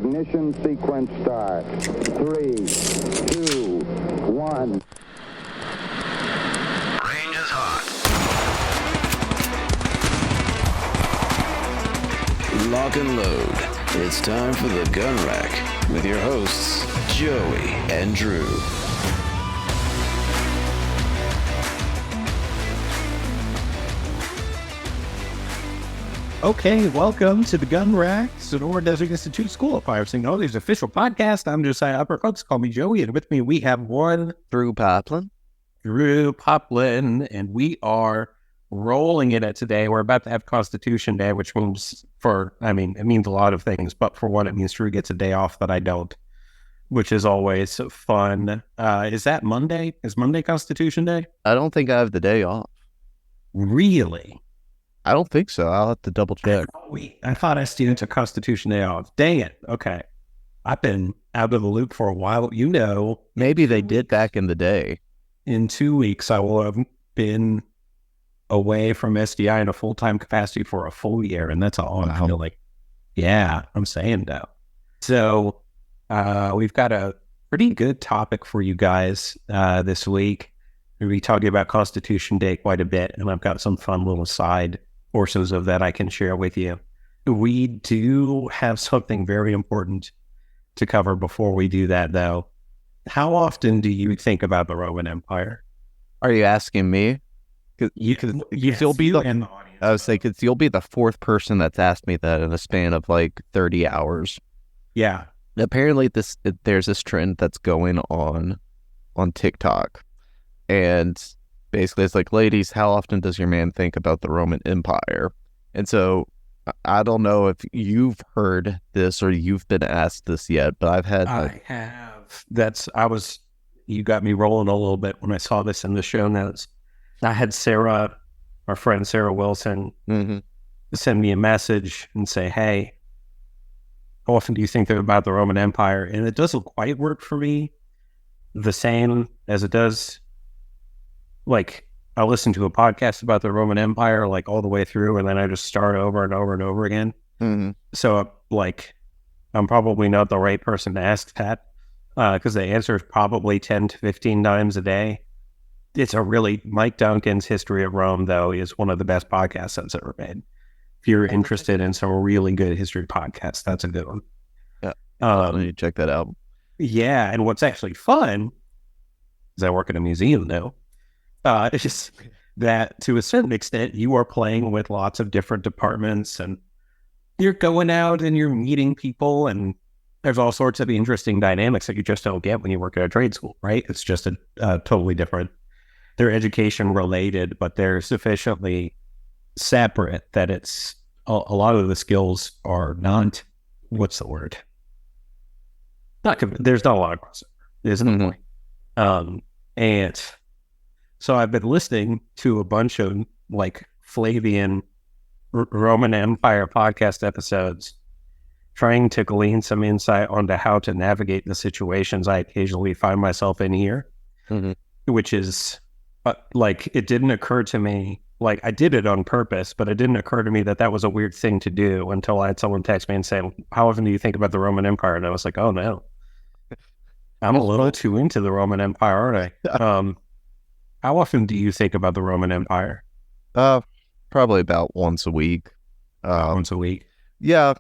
Ignition sequence start. 3, 2, 1. Range is hot. Lock and load. It's time for the Gun Rack with your hosts, Joey and Drew. Okay, welcome to the Gun Rack, Sonoran Desert Institute School of Fire Technology's official podcast. I'm Josiah Uppercuts. Call me Joey, and with me we have one Drew Poplin, and we are rolling in it today. We're about to have Constitution Day, which means it means a lot of things, but for one, it means Drew gets a day off that I don't, which is always fun. Is that Monday? Is Monday Constitution Day? I don't think I have the day off. Really? I don't think so. I'll have to double check. I thought I still took Constitution Day off. Dang it. Okay. I've been out of the loop for a while. You know. Maybe they did back in the day. In 2 weeks, I will have been away from SDI in a full-time capacity for a full year, and that's all I feel like. Yeah, I'm saying though. So we've got a pretty good topic for you guys this week. We'll be talking about Constitution Day quite a bit, and I've got some fun little side portions of that I can share with you. We do have something very important to cover before we do that, though. How often do you think about the Roman Empire? Are you asking me? Yes, you'll be and the audience. I was saying, because you'll be the fourth person that's asked me that in a span of like 30 hours. Yeah. Apparently, there's this trend that's going on TikTok. And basically, it's like, ladies, how often does your man think about the Roman Empire? And so I don't know if you've heard this or you've been asked this yet, but I've had... I have. You got me rolling a little bit when I saw this in the show notes. I had Sarah, our friend Sarah Wilson, send me a message and say, hey, how often do you think about the Roman Empire? And it doesn't quite work for me the same as it does. Like, I listen to a podcast about the Roman Empire, like, all the way through, and then I just start over and over and over again. Mm-hmm. So, like, I'm probably not the right person to ask that, because the answer is probably 10 to 15 times a day. Mike Duncan's History of Rome, though, is one of the best podcasts that's ever made. If you're interested in some really good history podcasts, that's a good one. Yeah, I need to check that out. Yeah, and what's actually fun is I work at a museum now. It's just that to a certain extent, you are playing with lots of different departments, and you're going out and you're meeting people, and there's all sorts of interesting dynamics that you just don't get when you work at a trade school, right? It's just a totally different. They're education related, but they're sufficiently separate that it's a lot of the skills are not, what's the word? There's not a lot of crossover. There's no point. And so I've been listening to a bunch of like Flavian Roman Empire podcast episodes, trying to glean some insight onto how to navigate the situations I occasionally find myself in here, which is like, it didn't occur to me, like I did it on purpose, but it didn't occur to me that was a weird thing to do until I had someone text me and say, how often do you think about the Roman Empire? And I was like, oh no, I'm a little too into the Roman Empire, aren't I? How often do you think about the Roman Empire? Probably about once a week. Once a week? Yeah,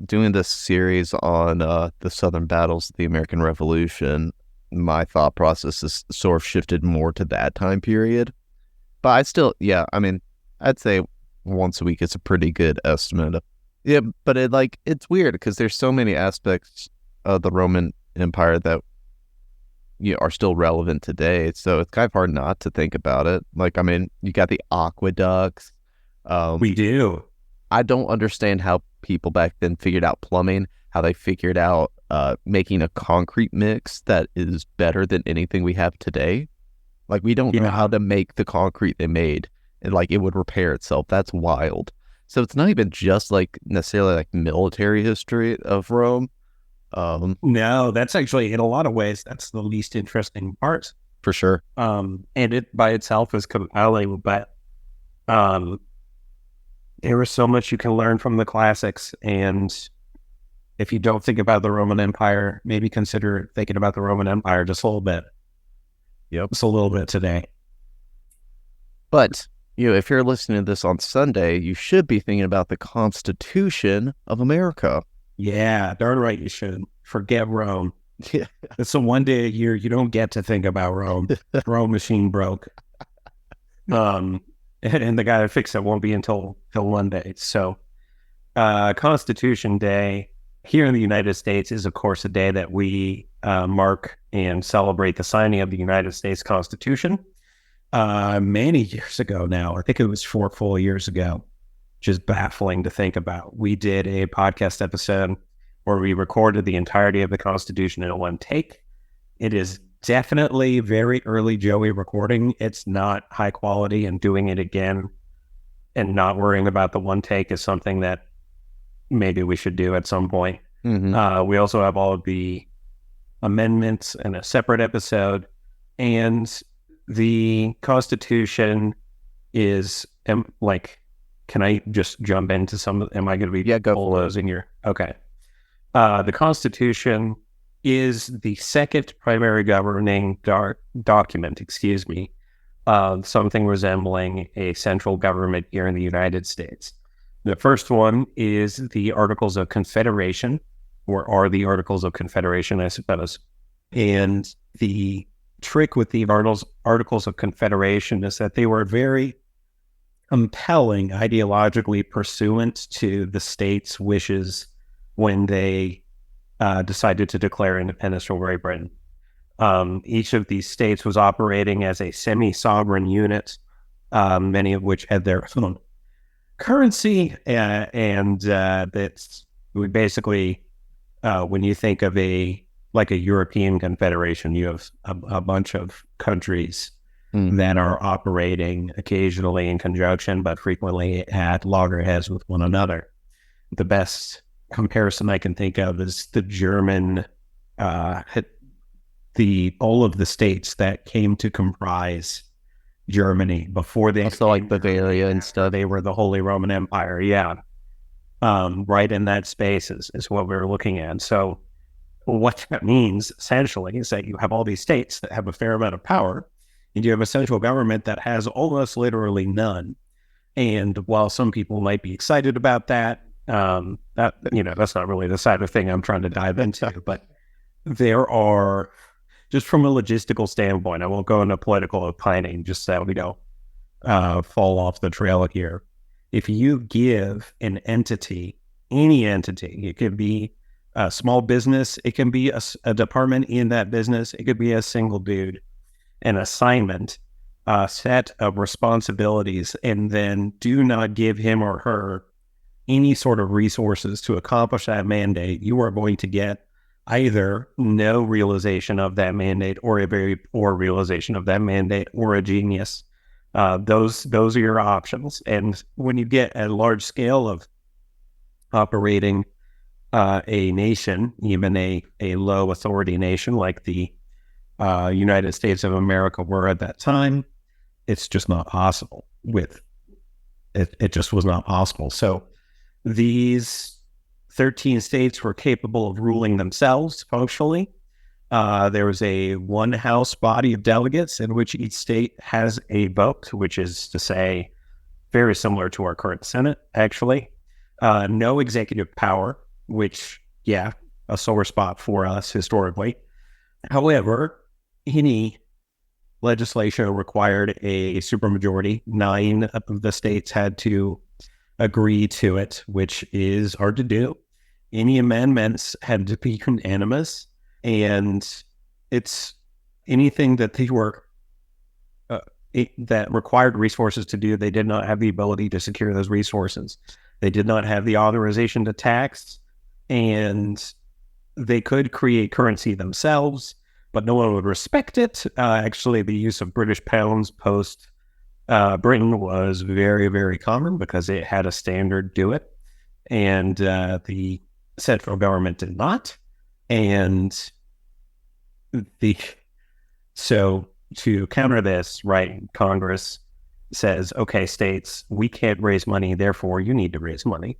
doing this series on the Southern battles of the American Revolution, my thought process is sort of shifted more to that time period. But I'd say once a week is a pretty good estimate. Yeah, but it's weird because there's so many aspects of the Roman Empire that are still relevant today. So it's kind of hard not to think about it. You got the aqueducts. We do. I don't understand how people back then figured out plumbing, how they figured out making a concrete mix that is better than anything we have today. Like, we don't know how to make the concrete they made, and it would repair itself. That's wild. So it's not even just necessarily military history of Rome. No, that's actually, in a lot of ways, that's the least interesting part. For sure. And it by itself is compelling, but there was so much you can learn from the classics, and if you don't think about the Roman Empire, maybe consider thinking about the Roman Empire just a little bit. Yep. Just a little bit today. But, if you're listening to this on Sunday, you should be thinking about the Constitution of America. Yeah, darn right you should. Forget Rome. Yeah. It's the one day a year you don't get to think about Rome. Rome machine broke. And the guy that fixed it won't be until Monday. So Constitution Day here in the United States is, of course, a day that we mark and celebrate the signing of the United States Constitution. Many years ago now, I think it was 4 full years ago, just baffling to think about. We did a podcast episode where we recorded the entirety of the Constitution in one take. It is definitely very early Joey recording. It's not high quality, and doing it again and not worrying about the one take is something that maybe we should do at some point. Mm-hmm. We also have all of the amendments in a separate episode, and the Constitution is can I just jump into some? Am I going to be go bulldozing here? Okay. The Constitution is the second primary governing document, of something resembling a central government here in the United States. The first one is the Articles of Confederation, or are the Articles of Confederation, I suppose. And the trick with the Articles of Confederation is that they were very compelling ideologically pursuant to the state's wishes when they decided to declare independence from Great Britain. Each of these states was operating as a semi-sovereign unit, many of which had their own currency, and that's we basically, when you think of a European confederation, you have a bunch of countries that are operating occasionally in conjunction, but frequently at loggerheads with one another. The best comparison I can think of is the German, all of the states that came to comprise Germany before they also like Bavaria and stuff. They were the Holy Roman Empire. Yeah. Right in that space is what we were looking at. So what that means essentially is that you have all these states that have a fair amount of power, and you have a central government that has almost literally none. And while some people might be excited about that, that's not really the side of thing I'm trying to dive into. But there are, just from a logistical standpoint, I won't go into political opining, just so we don't fall off the trail here. If you give an entity, any entity, it could be a small business, it can be a department in that business, it could be a single dude, an assignment, a set of responsibilities, and then do not give him or her any sort of resources to accomplish that mandate, you are going to get either no realization of that mandate, or a very poor realization of that mandate, or a genius. Those are your options. And when you get a large scale of operating a nation, even a low authority nation like the United States of America were at that time, it's just not possible. It just was not possible. So these 13 states were capable of ruling themselves functionally. There was a one-house body of delegates in which each state has a vote, which is to say very similar to our current Senate, actually. No executive power, which, a sore spot for us historically. However, any legislation required a supermajority. 9 of the states had to agree to it, which is hard to do. Any amendments had to be unanimous, and it's anything that they were that required resources to do, they did not have the ability to secure those resources. They did not have the authorization to tax, and they could create currency themselves, but no one would respect it. Actually, the use of British pounds post Britain was very, very common because it had a standard do it, and the central government did not. And so to counter this, right, Congress says, okay, states, we can't raise money, therefore you need to raise money.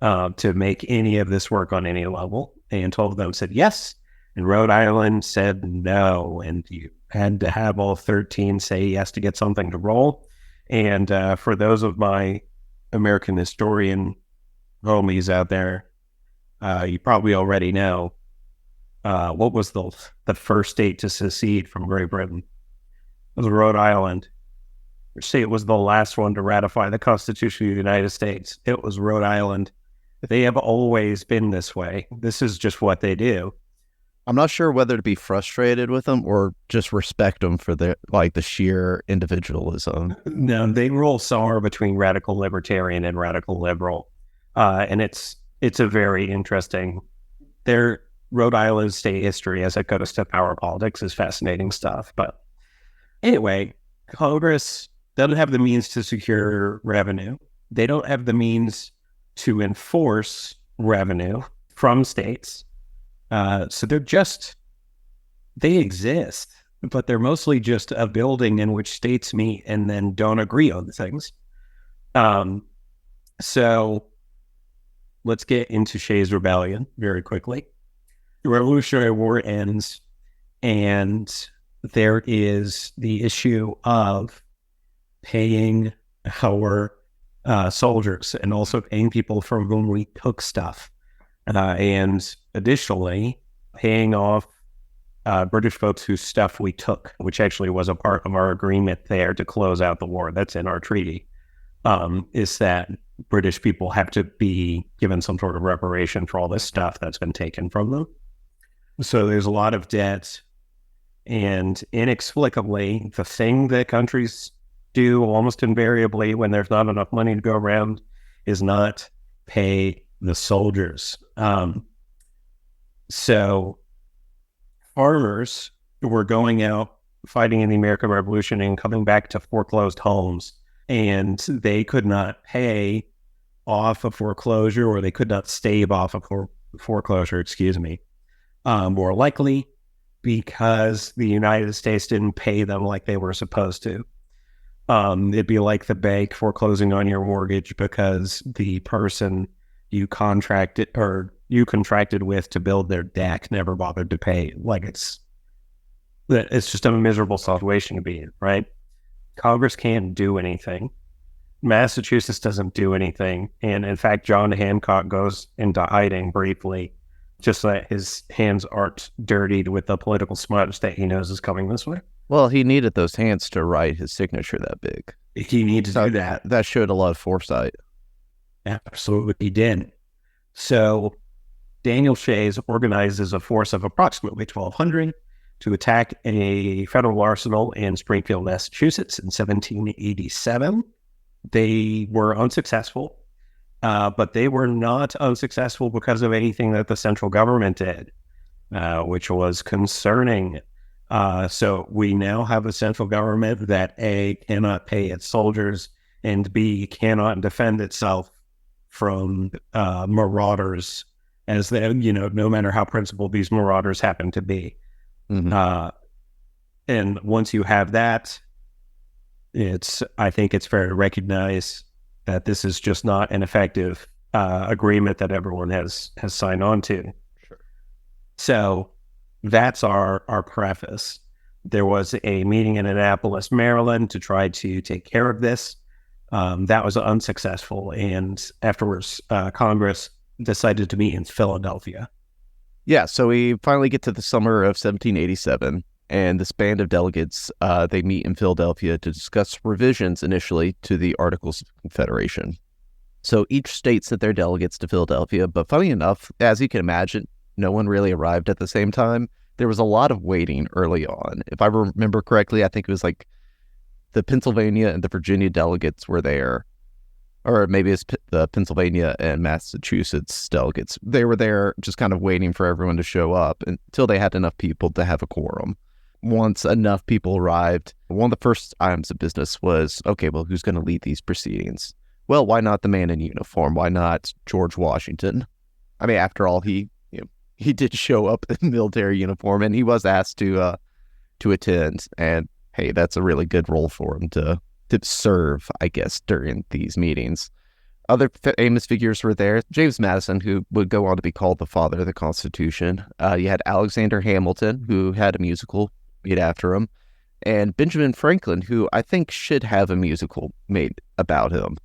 to make any of this work on any level, and 12 of them said yes, and Rhode Island said no, and you had to have all 13 say yes to get something to roll. And for those of my American historian homies out there, you probably already know what was the first state to secede from Great Britain. It was Rhode Island. Say it was the last one to ratify the Constitution of the United States. It was Rhode Island. They have always been this way. This is just what they do. I'm not sure whether to be frustrated with them or just respect them for the sheer individualism. No, they roll somewhere between radical libertarian and radical liberal, and it's a very interesting. Their Rhode Island state history, as it goes to power politics, is fascinating stuff. But anyway, Congress doesn't have the means to secure revenue. They don't have the means to enforce revenue from states. So they exist, but they're mostly just a building in which states meet and then don't agree on things. So let's get into Shays' Rebellion very quickly. The Revolutionary War ends, and there is the issue of paying our soldiers and also paying people from whom we took stuff. And additionally, paying off British folks whose stuff we took, which actually was a part of our agreement there to close out the war. That's in our treaty, is that British people have to be given some sort of reparation for all this stuff that's been taken from them. So there's a lot of debt, and inexplicably, the thing that countries do almost invariably when there's not enough money to go around is not pay the soldiers. So farmers were going out fighting in the American Revolution and coming back to foreclosed homes, and they could not pay off a foreclosure, or they could not stave off a foreclosure, more likely because the United States didn't pay them like they were supposed to. It'd be like the bank foreclosing on your mortgage because the person you contracted with to build their DEAC never bothered to pay. Like it's just a miserable situation to be in, right? Congress can't do anything. Massachusetts doesn't do anything. And in fact, John Hancock goes into hiding briefly, just so that his hands aren't dirtied with the political smudge that he knows is coming this way. Well, he needed those hands to write his signature that big. He needed to do that. That showed a lot of foresight. Absolutely, he did. So Daniel Shays organizes a force of approximately 1,200 to attack a federal arsenal in Springfield, Massachusetts in 1787. They were unsuccessful, but they were not unsuccessful because of anything that the central government did, which was concerning. So we now have a central government that A, cannot pay its soldiers, and B, cannot defend itself from marauders, as they, no matter how principled these marauders happen to be. Mm-hmm. And once you have that, I think it's fair to recognize that this is just not an effective agreement that everyone has signed on to. Sure. So that's our preface. There was a meeting in Annapolis, Maryland, to try to take care of this. That was unsuccessful, and afterwards, Congress decided to meet in Philadelphia. Yeah, so we finally get to the summer of 1787, and this band of delegates, they meet in Philadelphia to discuss revisions initially to the Articles of Confederation. So each state sent their delegates to Philadelphia, but funny enough, as you can imagine, no one really arrived at the same time. There was a lot of waiting early on. If I remember correctly, I think it was like the Pennsylvania and the Virginia delegates were there, or maybe it's the Pennsylvania and Massachusetts delegates. They were there just kind of waiting for everyone to show up until they had enough people to have a quorum. Once enough people arrived, one of the first items of business was, okay, well, who's going to lead these proceedings? Well, why not the man in uniform? Why not George Washington? I mean, after all, he did show up in military uniform, and he was asked to attend. And hey, that's a really good role for him to serve, I guess, during these meetings. Other famous figures were there. James Madison, who would go on to be called the father of the Constitution. You had Alexander Hamilton, who had a musical made after him. And Benjamin Franklin, who I think should have a musical made about him,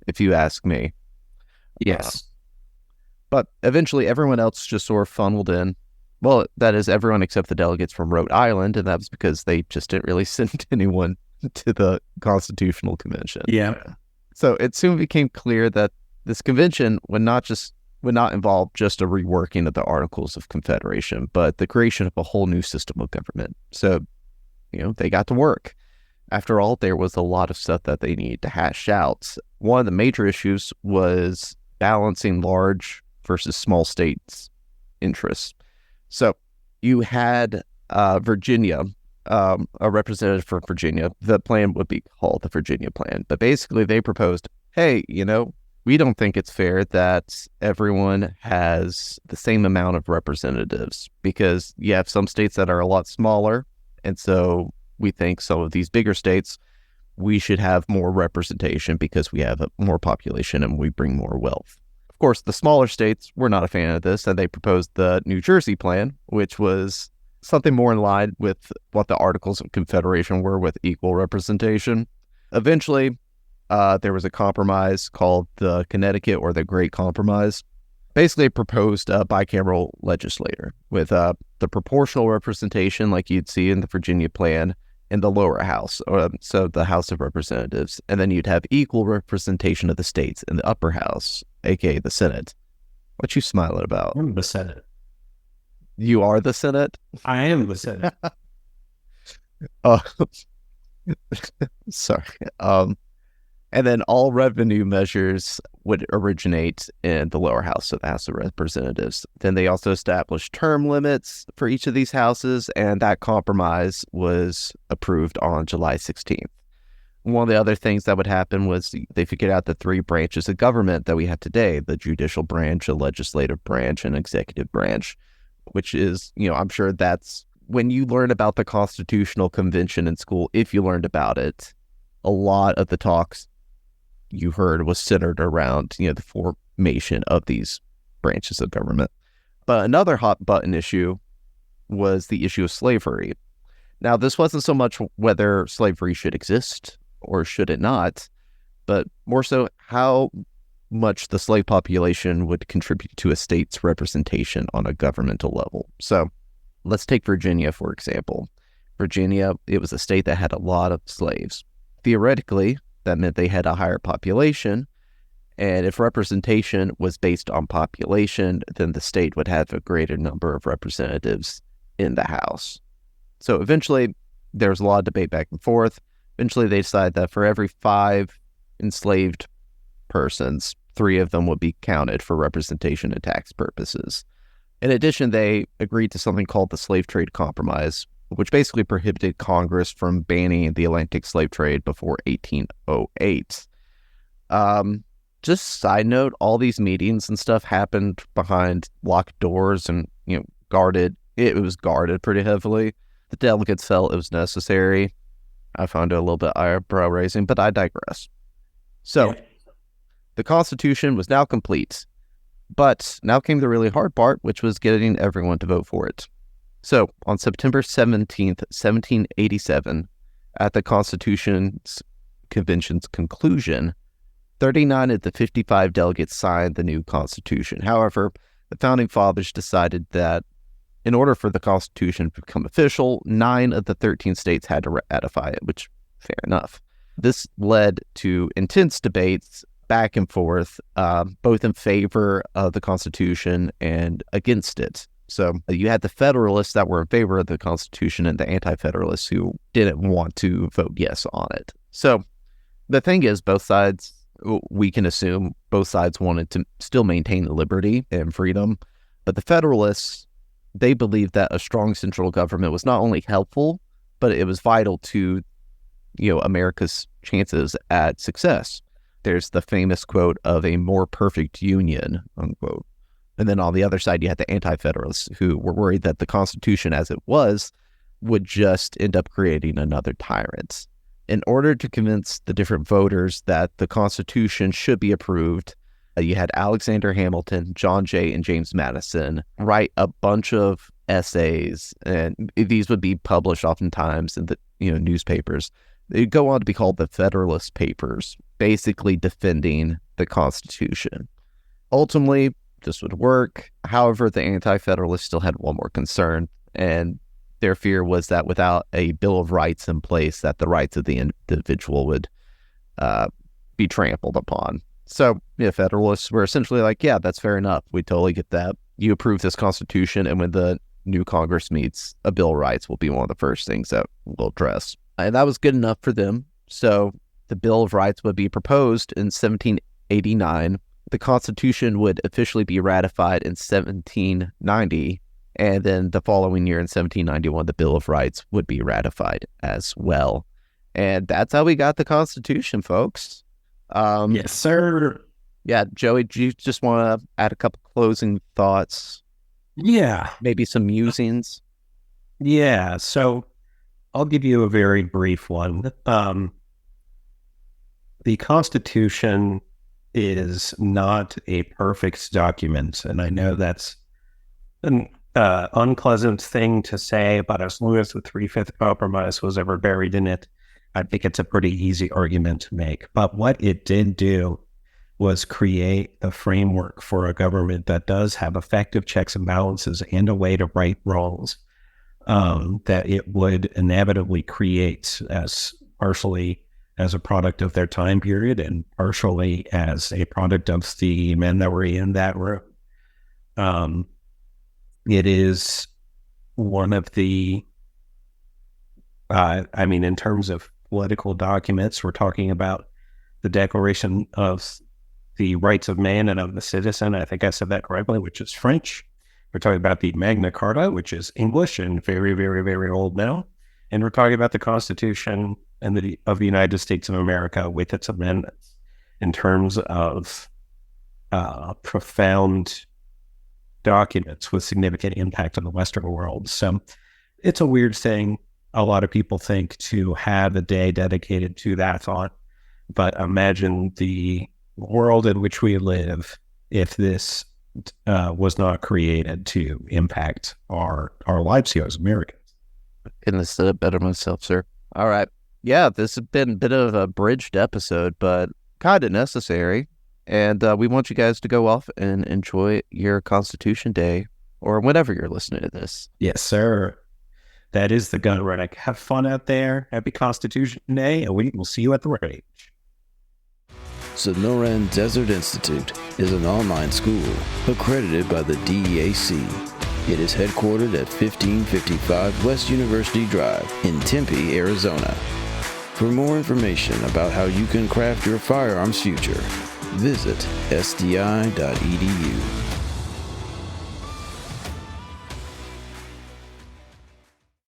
if you ask me. Yes. But eventually everyone else just sort of funneled in. Well, that is everyone except the delegates from Rhode Island, and that was because they just didn't really send anyone to the Constitutional Convention. Yeah. So it soon became clear that this convention would not involve just a reworking of the Articles of Confederation, but the creation of a whole new system of government. So, they got to work. After all, there was a lot of stuff that they needed to hash out. One of the major issues was balancing large versus small states' interests. So you had Virginia, a representative from Virginia. The plan would be called the Virginia Plan. But basically they proposed, hey, we don't think it's fair that everyone has the same amount of representatives because you have some states that are a lot smaller. And so we think some of these bigger states, we should have more representation because we have more population and we bring more wealth. Of course, the smaller states were not a fan of this, and they proposed the New Jersey Plan, which was something more in line with what the Articles of Confederation were with equal representation. Eventually, there was a compromise called the Connecticut or the Great Compromise. Basically, it proposed a bicameral legislature with the proportional representation like you'd see in the Virginia Plan in the lower house, so the House of Representatives, and then you'd have equal representation of the states in the upper house, aka the Senate. What you smiling about? I'm the Senate. You are the Senate? I am the Senate. Oh, sorry. And then all revenue measures would originate in the lower house, so the House of Representatives. Then they also established term limits for each of these houses, and that compromise was approved on July 16th. One of the other things that would happen was they figured out the three branches of government that we have today, the judicial branch, the legislative branch, and executive branch, which is, I'm sure that's when you learn about the Constitutional Convention in school, if you learned about it, a lot of the talks you heard was centered around, the formation of these branches of government. But another hot button issue was the issue of slavery. Now, this wasn't so much whether slavery should exist or should it not, but more so how much the slave population would contribute to a state's representation on a governmental level. So let's take Virginia, for example. Virginia, it was a state that had a lot of slaves. Theoretically, that meant they had a higher population, and if representation was based on population, then the state would have a greater number of representatives in the House. So eventually, there was a lot of debate back and forth. Eventually, they decided that for every 5 enslaved persons, 3 of them would be counted for representation and tax purposes. In addition, they agreed to something called the Slave Trade Compromise, which basically prohibited Congress from banning the Atlantic slave trade before 1808. Just side note, all these meetings and stuff happened behind locked doors and, guarded. It was guarded pretty heavily. The delegates felt it was necessary. I found it a little bit eyebrow raising, but I digress. So, the Constitution was now complete, but now came the really hard part, which was getting everyone to vote for it. So, on September 17th, 1787, at the Constitution's Convention's conclusion, 39 of the 55 delegates signed the new Constitution. However, the Founding Fathers decided that in order for the Constitution to become official, 9 of the 13 states had to ratify it, which, fair enough. This led to intense debates back and forth, both in favor of the Constitution and against it. So you had the Federalists that were in favor of the Constitution and the Anti-Federalists who didn't want to vote yes on it. So the thing is, both sides, we can assume both sides wanted to still maintain liberty and freedom. But the Federalists, they believed that a strong central government was not only helpful, but it was vital to, America's chances at success. There's the famous quote of a more perfect union, unquote. And then on the other side, you had the Anti-Federalists who were worried that the Constitution as it was would just end up creating another tyrant. in order to convince the different voters that the Constitution should be approved, you had Alexander Hamilton, John Jay, and James Madison write a bunch of essays, and these would be published oftentimes in the newspapers. They'd go on to be called the Federalist Papers, basically defending the Constitution. Ultimately, this would work. However, the Anti-Federalists still had one more concern, and their fear was that without a Bill of Rights in place, that the rights of the individual would be trampled upon. So, Federalists were essentially like, yeah, that's fair enough. We totally get that. You approve this Constitution, and when the new Congress meets, a Bill of Rights will be one of the first things that we'll address. And that was good enough for them. So the Bill of Rights would be proposed in 1789. The Constitution would officially be ratified in 1790. And then the following year in 1791, the Bill of Rights would be ratified as well. And that's how we got the Constitution, folks. Yes, sir. Yeah, Joey, do you just want to add a couple closing thoughts? Yeah. Maybe some musings? Yeah, so I'll give you a very brief one. The Constitution is not a perfect document, and I know that's an unpleasant thing to say, but as long as the 3/5 compromise was ever buried in it, I think it's a pretty easy argument to make. But what it did do was create the framework for a government that does have effective checks and balances and a way to right wrongs that it would inevitably create, as partially as a product of their time period and partially as a product of the men that were in that room. It is one of the, in terms of political documents, we're talking about the Declaration of the Rights of Man and of the Citizen. I think I said that correctly, which is French. We're talking about the Magna Carta, which is English and very, very, very old now. And we're talking about the Constitution of the United States of America with its amendments in terms of profound documents with significant impact on the Western world. So it's a weird thing, a lot of people think, to have a day dedicated to that thought. But imagine the world in which we live if this was not created to impact our lives here as Americans. Couldn't have said it better myself, sir. All right. Yeah, this has been a bit of a bridged episode, but kind of necessary. And we want you guys to go off and enjoy your Constitution Day or whenever you're listening to this. Yes, sir. That is the gun rank. Have fun out there. Happy Constitution Day, and we will see you at the range. Sonoran Desert Institute is an online school accredited by the DEAC. It is headquartered at 1555 West University Drive in Tempe, Arizona. For more information about how you can craft your firearms future, visit sdi.edu.